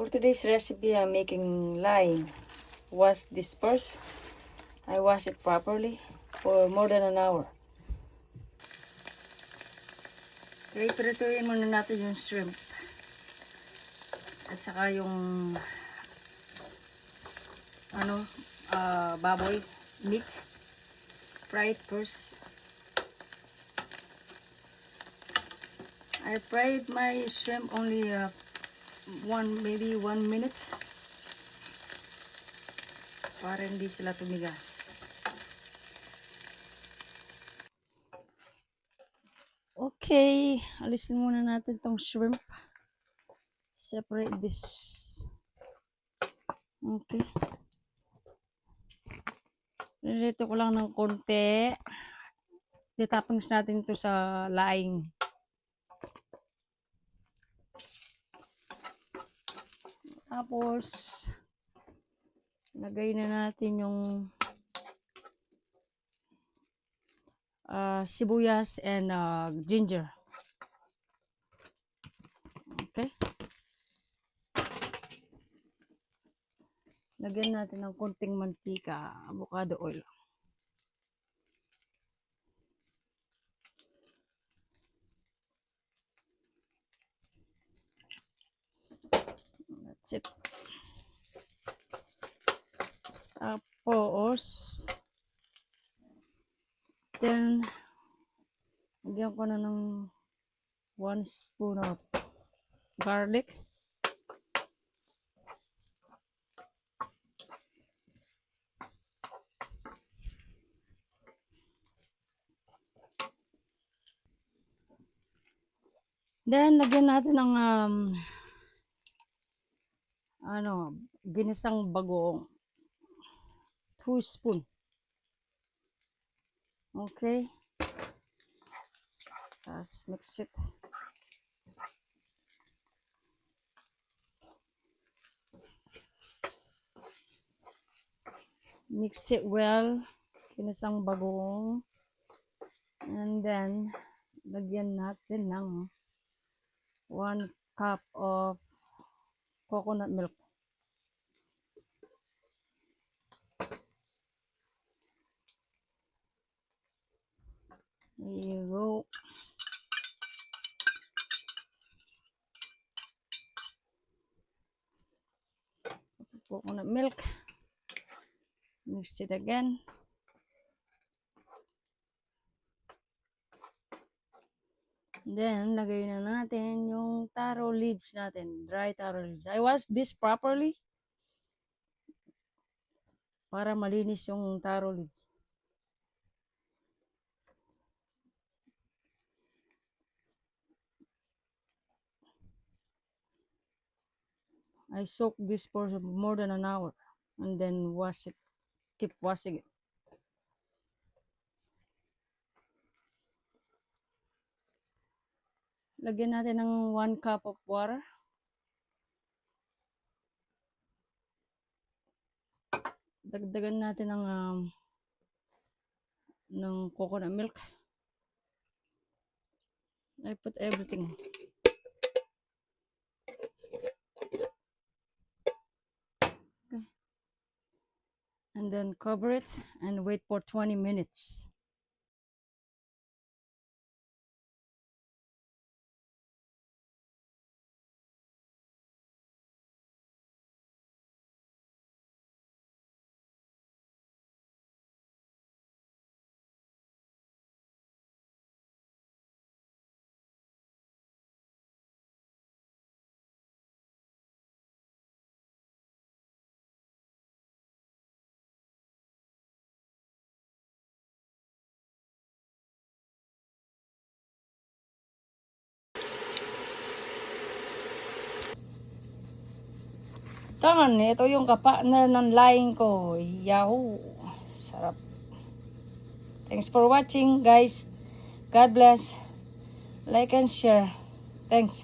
For today's recipe, I'm making lime. Wash this first. I wash it properly for more than an hour. Okay, prituin muna natin yung shrimp. At saka yung baboy meat. Fry it first. I fried my shrimp only maybe 1 minute para hindi sila tumigas. Okay, alisin muna natin tong shrimp. Separate this. Okay. Nilito ko lang ng konti. Ditapings natin ito sa laing. Tapos, lagay na natin yung sibuyas and ginger. Okay. Lagyan natin ng konting mantika, avocado oil. That's it. Tapos, then, lagyan ko na ng 1 spoon of garlic. Then, lagyan natin ng ginisang bagoong 2 spoon. Okay. Tapos mix it. Mix it well. Ginisang bagoong. And then, lagyan natin ng 1 cup of coconut milk. There you go. Coconut milk. Mix it again. Then, lagay na natin yung taro leaves natin. Dry taro leaves. I wash this properly para malinis yung taro leaves. I soak this for more than an hour and then wash it. Keep washing it. Lagyan natin ng 1 cup of water. Dagdagan natin ng coconut milk. I put everything. Okay. And then cover it and wait for 20 minutes. Tangan, ito yung kapartner ng laing ko. Yahoo! Sarap. Thanks for watching, guys. God bless. Like and share. Thanks.